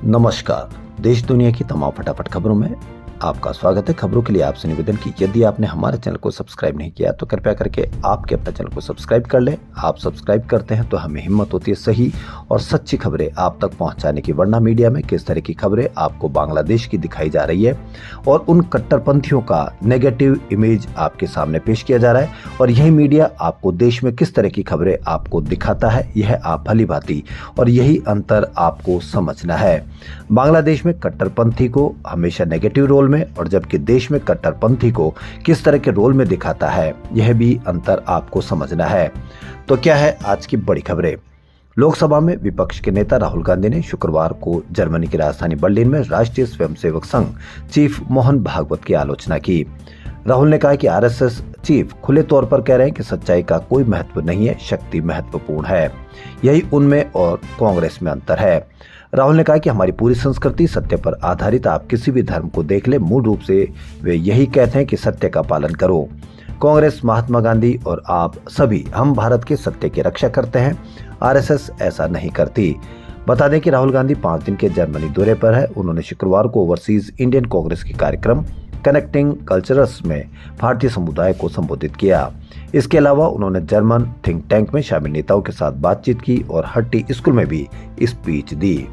नमस्कार। देश दुनिया की तमाम फटाफट खबरों में आपका स्वागत है। खबरों के लिए आपसे निवेदन की यदि आपने हमारे चैनल को सब्सक्राइब नहीं किया तो कृपया करके आपके अपने चैनल को सब्सक्राइब कर लें। आप सब्सक्राइब करते हैं तो हमें हिम्मत होती है सही और सच्ची खबरें आप तक पहुंचाने की। वरना मीडिया में किस तरह की खबरें आपको बांग्लादेश की दिखाई जा रही है और उन कट्टरपंथियों का नेगेटिव इमेज आपके सामने पेश किया जा रहा है और यही मीडिया आपको देश में किस तरह की खबरें आपको दिखाता है, यह आप भली भांति और यही अंतर आपको समझना है। बांग्लादेश में कट्टरपंथी को हमेशा नेगेटिव रोल में और जबकि देश में कट्टरपंथी को किस तरह के रोल में दिखाता है, यह भी अंतर आपको समझना है। तो क्या है आज की बड़ी खबरें। लोकसभा में विपक्ष के नेता राहुल गांधी ने शुक्रवार को जर्मनी की राजधानी बर्लिन में राष्ट्रीय स्वयंसेवक संघ चीफ मोहन भागवत की आलोचना की। राहुल ने कहा कि आरएसएस चीफ खुले तौर पर कह रहे हैं कि सच्चाई का कोई महत्व नहीं है, शक्ति महत्वपूर्ण है। यही उनमें और कांग्रेस में अंतर है। राहुल ने कहा कि हमारी पूरी संस्कृति सत्य पर आधारित। आप किसी भी धर्म को देख ले, मूल रूप से वे यही कहते हैं कि सत्य का पालन करो। कांग्रेस, महात्मा गांधी और आप सभी हम भारत के सत्य की रक्षा करते हैं। आरएसएस ऐसा नहीं करती। बता दें कि राहुल गांधी 5 दिन के जर्मनी दौरे पर है। उन्होंने शुक्रवार को ओवरसीज इंडियन कांग्रेस के कार्यक्रम कनेक्टिंग कल्चरल्स में भारतीय समुदाय को संबोधित किया। इसके अलावा उन्होंने जर्मन थिंक टैंक में शामिल नेताओं के साथ बातचीत की और हट्टी स्कूल में भी स्पीच दी।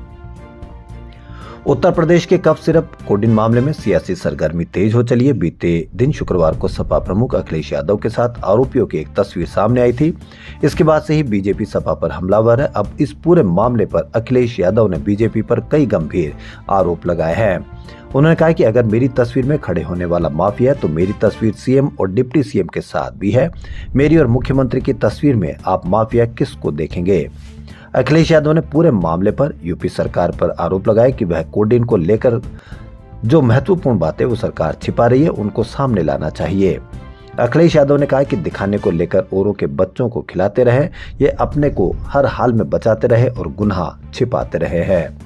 उत्तर प्रदेश के कफ सिरप कोडिन मामले में सियासी सरगर्मी तेज हो चली है। बीते दिन शुक्रवार को सपा प्रमुख अखिलेश यादव के साथ आरोपियों की एक तस्वीर सामने आई थी। इसके बाद से ही बीजेपी सपा पर हमलावर है। अब इस पूरे मामले पर अखिलेश यादव ने बीजेपी पर कई गंभीर आरोप लगाए हैं। उन्होंने कहा कि अगर मेरी तस्वीर में खड़े होने वाला माफिया है तो मेरी तस्वीर सीएम और डिप्टी सीएम के साथ भी है। मेरी और मुख्यमंत्री की तस्वीर में आप माफिया किसको देखेंगे। अखिलेश यादव ने पूरे मामले पर यूपी सरकार पर आरोप लगाया कि वह कोडिन को लेकर जो महत्वपूर्ण बातें वो सरकार छिपा रही है उनको सामने लाना चाहिए। अखिलेश यादव ने कहा कि दिखाने को लेकर औरों के बच्चों को खिलाते रहे, ये अपने को हर हाल में बचाते रहे और गुनाह छिपाते रहे हैं।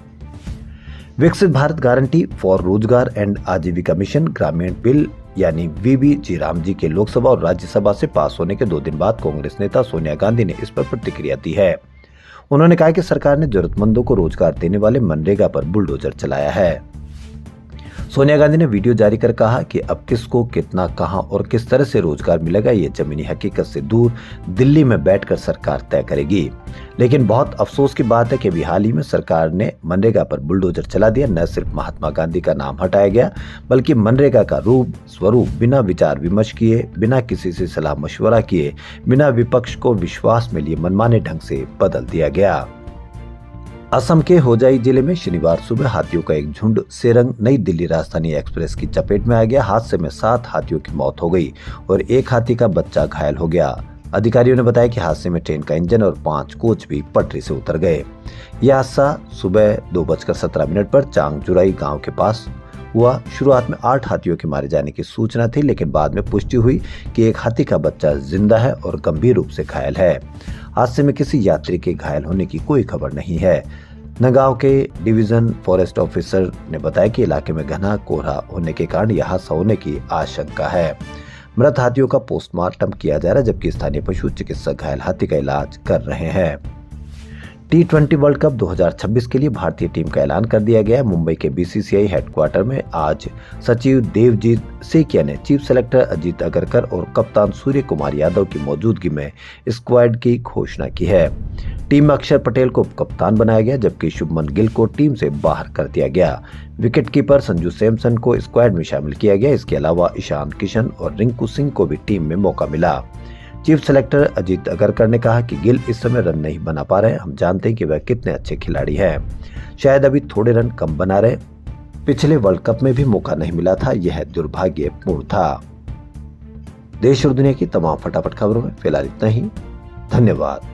विकसित भारत गारंटी फॉर रोजगार एंड आजीविका मिशन ग्रामीण बिल यानी वीबीजी राम जी के लोकसभा और राज्यसभा से पास होने के 2 दिन बाद कांग्रेस नेता सोनिया गांधी ने इस पर प्रतिक्रिया दी है। उन्होंने कहा कि सरकार ने जरूरतमंदों को रोजगार देने वाले मनरेगा पर बुलडोजर चलाया है। सोनिया गांधी ने वीडियो जारी कर कहा कि अब किसको कितना, कहां और किस तरह से रोजगार मिलेगा ये जमीनी हकीकत से दूर दिल्ली में बैठकर सरकार तय करेगी। लेकिन बहुत अफसोस की बात है कि अभी हाल ही में सरकार ने मनरेगा पर बुलडोजर चला दिया। न सिर्फ महात्मा गांधी का नाम हटाया गया बल्कि मनरेगा का रूप स्वरूप बिना विचार विमर्श किए, बिना किसी से सलाह मशवरा किए, बिना विपक्ष को विश्वास में लिए मनमाने ढंग से बदल दिया गया। असम के होजाई जिले में शनिवार सुबह हाथियों का एक झुंड सेरंग नई दिल्ली राजधानी एक्सप्रेस की चपेट में आ गया। हादसे में 7 हाथियों की मौत हो गई और 1 हाथी का बच्चा घायल हो गया। अधिकारियों ने बताया कि हादसे में ट्रेन का इंजन और 5 कोच भी पटरी से उतर गए। यह हादसा सुबह 2:17 पर चांगजुराई गांव के पास हुआ। शुरुआत में 8 हाथियों के मारे जाने की सूचना थी, लेकिन बाद में पुष्टि हुई कि 1 हाथी का बच्चा जिंदा है और गंभीर रूप से घायल है। हादसे में किसी यात्री के घायल होने की कोई खबर नहीं है। नगांव के डिवीजन फॉरेस्ट ऑफिसर ने बताया कि इलाके में घना कोहरा होने के कारण यह हादसा होने की आशंका है। मृत हाथियों का पोस्टमार्टम किया जा रहा है, जबकि स्थानीय पशु चिकित्सक घायल हाथी का इलाज कर रहे हैं। T20 वर्ल्ड कप 2026 के लिए भारतीय टीम का ऐलान कर दिया गया है। मुंबई के बीसीसीआई हेडक्वार्टर में आज सचिव देवजीत सेकिया ने चीफ सेलेक्टर अजीत अगरकर और कप्तान सूर्य कुमार यादव की मौजूदगी में स्क्वाड की घोषणा की है। टीम में अक्षर पटेल को कप्तान बनाया गया, जबकि शुभमन गिल को टीम से बाहर कर दिया गया। विकेटकीपर संजू सैमसन को स्क्वाड में शामिल किया गया। इसके अलावा ईशान किशन और रिंकू सिंह को भी टीम में मौका मिला। चीफ सेलेक्टर अजीत अगरकर ने कहा कि गिल इस समय रन नहीं बना पा रहे। हम जानते हैं कि वह कितने अच्छे खिलाड़ी हैं। शायद अभी थोड़े रन कम बना रहे। पिछले वर्ल्ड कप में भी मौका नहीं मिला था, यह दुर्भाग्यपूर्ण था। देश और दुनिया की तमाम फटाफट खबरों में फिलहाल इतना ही। धन्यवाद।